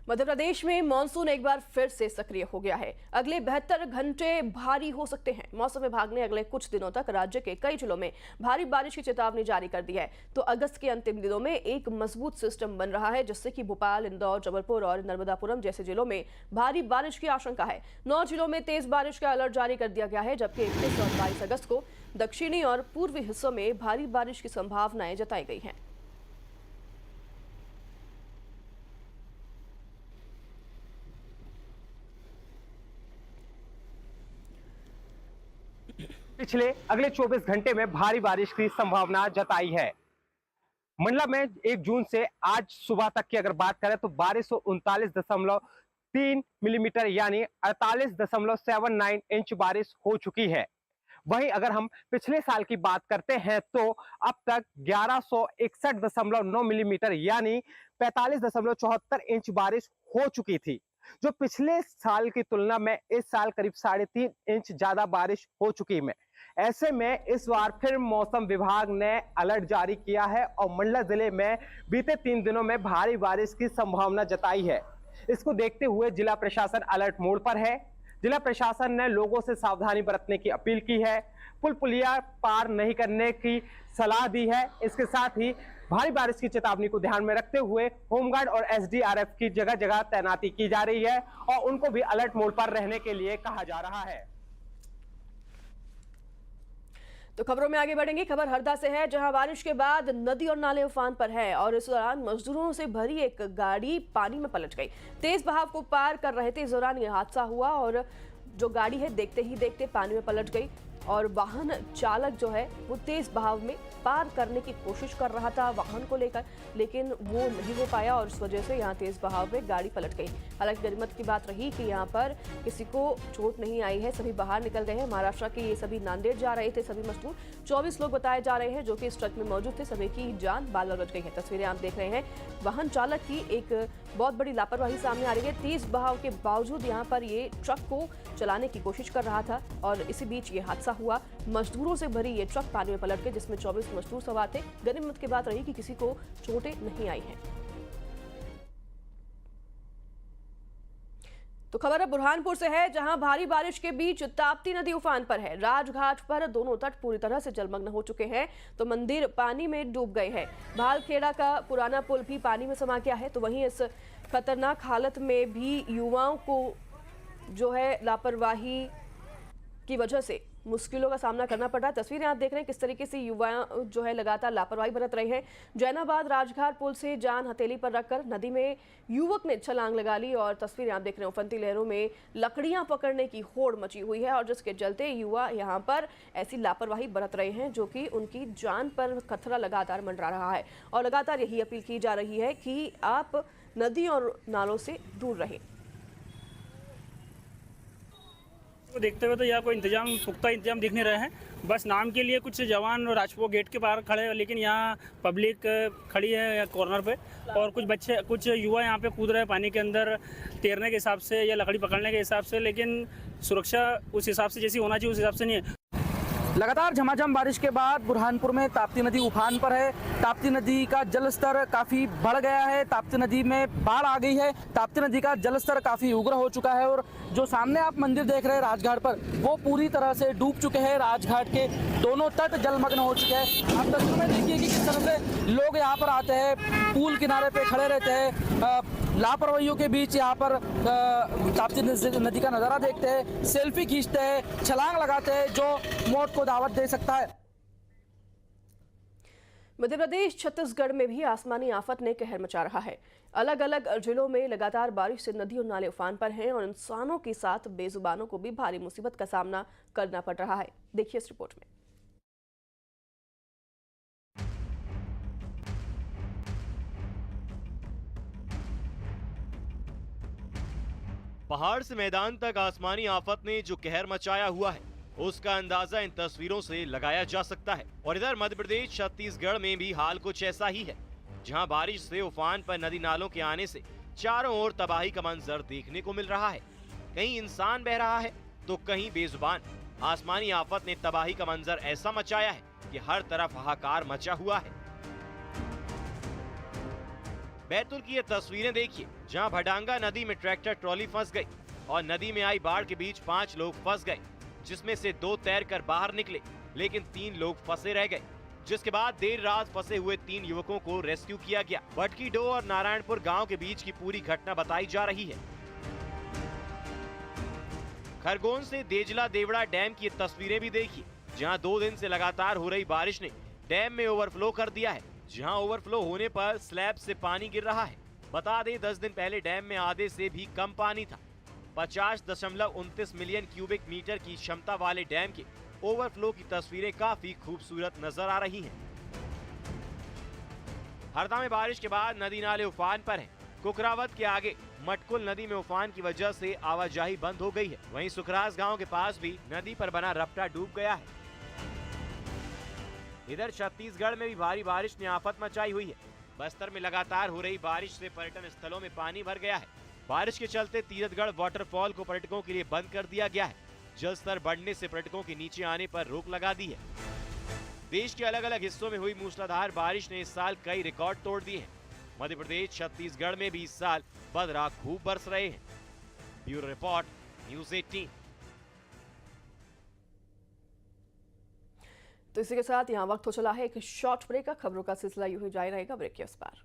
मध्य प्रदेश में मानसून एक बार फिर से सक्रिय हो गया है। अगले 72 घंटे भारी हो सकते हैं। मौसम विभाग ने अगले कुछ दिनों तक राज्य के कई जिलों में भारी बारिश की चेतावनी जारी कर दी है। तो अगस्त के अंतिम दिनों में एक मजबूत सिस्टम बन रहा है, जिससे कि भोपाल, इंदौर, जबलपुर और नर्मदापुरम जैसे जिलों में भारी बारिश की आशंका है। 9 जिलों में तेज बारिश का अलर्ट जारी कर दिया गया है, जबकि 21 और 22 अगस्त को दक्षिणी और पूर्वी हिस्सों में भारी बारिश की संभावनाएं जताई गई हैं। पिछले अगले 24 घंटे में भारी बारिश की संभावना जताई है। मंडला में 1 जून से आज सुबह तक की अगर बात करें तो 1239.3 मिलीमीटर यानी 48.79 इंच बारिश हो चुकी है। वहीं अगर हम पिछले साल की बात करते हैं तो अब तक 1161.9 मिलीमीटर यानी 45.74 इंच बारिश हो चुकी थी, जो पिछले साल की तुलना में इस साल करीब 3.5 इंच ज्यादा बारिश हो चुकी है। ऐसे में इस बार फिर मौसम विभाग ने अलर्ट जारी किया है और मंडला जिले में बीते 3 दिनों में भारी बारिश की संभावना जताई है। इसको देखते हुए जिला प्रशासन अलर्ट मोड पर है। जिला प्रशासन ने लोगों से सावधानी बरतने की अपील की है, पुल पुलिया पार नहीं करने की सलाह दी है। इसके साथ ही भारी बारिश की चेतावनी को ध्यान में रखते हुए होमगार्ड और एसडीआरएफ की जगह जगह तैनाती की जा रही है और उनको भी अलर्ट मोड पर रहने के लिए कहा जा रहा है। तो खबरों में आगे बढ़ेंगे। खबर हरदा से है, जहां बारिश के बाद नदी और नाले उफान पर है और इस दौरान मजदूरों से भरी एक गाड़ी पानी में पलट गई। तेज बहाव को पार कर रहे थे, इस दौरान यह हादसा हुआ और जो गाड़ी है देखते ही देखते पानी में पलट गई और वाहन चालक जो है वो तेज बहाव में पार करने की कोशिश कर रहा था वाहन को लेकर, लेकिन वो नहीं हो पाया और इस वजह से यहाँ तेज बहाव में गाड़ी पलट गई। हालांकि गनीमत की बात रही कि यहाँ पर किसी को चोट नहीं आई है, सभी बाहर निकल गए हैं। महाराष्ट्र के ये सभी नांदेड़ जा रहे थे सभी मजदूर। 24 लोग बताए जा रहे हैं जो कि इस ट्रक में मौजूद थे, सभी की जान बाल बच गई है। तस्वीरें आप देख रहे हैं, वाहन चालक की एक बहुत बड़ी लापरवाही सामने आ रही है। तेज बहाव के बावजूद यहाँ पर ये ट्रक को चलाने की कोशिश कर रहा था और इसी बीच ये हादसा हुआ। मजदूरों से भरी ये ट्रक पानी में पलट गई, जिसमें 24 मजदूर सवार थे। गनीमत की बात रही कि किसी को चोटें नहीं आई हैं। तो खबर अब बुरहानपुर से है, जहां भारी बारिश के बीच ताप्ती नदी उफान पर है। राजघाट पर दोनों तट पूरी तरह से जलमग्न हो चुके हैं, तो मंदिर पानी में डूब गए हैं। भालखेड़ा का पुराना पुल भी पानी में समा गया है। तो वहीं इस खतरनाक हालत में भी युवाओं को जो है लापरवाही की वजह से मुश्किलों का सामना करना पड़ रहा है। तस्वीरें आप देख रहे हैं किस तरीके से युवा जो है लगातार लापरवाही बरत रहे हैं। जैनाबाद राजघाट पुल से जान हथेली पर रखकर नदी में युवक ने छलांग लगा ली और तस्वीरें आप देख रहे हैं, उफनती लहरों में लकड़ियां पकड़ने की होड़ मची हुई है और जिसके चलते युवा यहां पर ऐसी लापरवाही बरत रहे हैं जो कि उनकी जान पर खतरा लगातार मंडरा रहा है। और लगातार यही अपील की जा रही है कि आप नदी और नालों से दूर रहें। को देखते हुए तो यहाँ कोई पुख्ता इंतजाम दिख नहीं रहे हैं। बस नाम के लिए कुछ जवान राजपुर गेट के बाहर खड़े हैं, लेकिन यहाँ पब्लिक खड़ी है कॉर्नर पे और कुछ युवा यहाँ पे कूद रहे हैं पानी के अंदर तैरने के हिसाब से या लकड़ी पकड़ने के हिसाब से, लेकिन सुरक्षा उस हिसाब से जैसी होना चाहिए उस हिसाब से नहीं है। लगातार झमाझम बारिश के बाद बुरहानपुर में ताप्ती नदी उफान पर है। ताप्ती नदी का जलस्तर काफी बढ़ गया है, ताप्ती नदी में बाढ़ आ गई है। ताप्ती नदी का जलस्तर काफी उग्र हो चुका है और जो सामने आप मंदिर देख रहे हैं राजघाट पर, वो पूरी तरह से डूब चुके हैं। राजघाट के दोनों तट जलमग्न हो चुके हैं। आप तस्वीर में देखिए कि किस तरह से लोग यहाँ पर आते हैं, पुल किनारे पे खड़े रहते हैं, लापरवाहियों के बीच यहाँ पर ताप्ती नदी का नजारा देखते हैं, सेल्फी खींचते हैं, छलांग लगाते हैं, जो मौत को दावत दे सकता है। मध्य प्रदेश छत्तीसगढ़ में भी आसमानी आफत ने कहर मचा रहा है। अलग अलग जिलों में लगातार बारिश से नदी और नाले उफान पर हैं और इंसानों के साथ बेजुबानों को भी भारी मुसीबत का सामना करना पड़ रहा है। देखिए इस रिपोर्ट में। पहाड़ से मैदान तक आसमानी आफत ने जो कहर मचाया हुआ है उसका अंदाजा इन तस्वीरों से लगाया जा सकता है। और इधर मध्य प्रदेश छत्तीसगढ़ में भी हाल कुछ ऐसा ही है, जहां बारिश से उफान पर नदी नालों के आने से चारों ओर तबाही का मंजर देखने को मिल रहा है। कहीं इंसान बह रहा है तो कहीं बेजुबान। आसमानी आफत ने तबाही का मंजर ऐसा मचाया है कि हर तरफ हाहाकार मचा हुआ है। बैतूल की ये तस्वीरें देखिए, जहां भडांगा नदी में ट्रैक्टर ट्रॉली फंस गई और नदी में आई बाढ़ के बीच 5 लोग फंस गए, जिसमें से 2 तैरकर बाहर निकले, लेकिन 3 लोग फंसे रह गए। जिसके बाद देर रात फंसे हुए 3 युवकों को रेस्क्यू किया गया। भटकी डो और नारायणपुर गांव के बीच की पूरी घटना बताई जा रही है। खरगोन से देजला देवड़ा डैम की तस्वीरें भी देखिए, जहां 2 दिन से लगातार हो रही बारिश ने डैम में ओवरफ्लो कर दिया है। जहां ओवरफ्लो होने पर स्लैब से पानी गिर रहा है। बता दें 10 दिन पहले डैम में आधे से भी कम पानी था। 50.29 मिलियन क्यूबिक मीटर की क्षमता वाले डैम के ओवरफ्लो की तस्वीरें काफी खूबसूरत नजर आ रही हैं। हरदा में बारिश के बाद नदी नाले उफान पर हैं। कुकरावत के आगे मटकुल नदी में उफान की वजह से आवाजाही बंद हो गई है। वहीं सुखराज गांव के पास भी नदी पर बना रपटा डूब गया है। इधर छत्तीसगढ़ में भी भारी बारिश ने आफत मचाई हुई है। बस्तर में लगातार हो रही बारिश से पर्यटन स्थलों में पानी भर गया है। बारिश के चलते तीरथगढ़ वाटरफॉल को पर्यटकों के लिए बंद कर दिया गया है। जल स्तर बढ़ने से पर्यटकों के नीचे आने पर रोक लगा दी है। देश के अलग अलग हिस्सों में हुई मूसलाधार बारिश ने इस साल कई रिकॉर्ड तोड़ दिए हैं। मध्य प्रदेश, छत्तीसगढ़ में भी इस साल बदरा खूब बरस रहे हैं। Bureau report, news 18। तो इसी के साथ यहाँ वक्त हो चला है एक शॉर्ट ब्रेक का। खबरों का सिलसिला यूं ही जारी रहेगा ब्रेक के उस पार।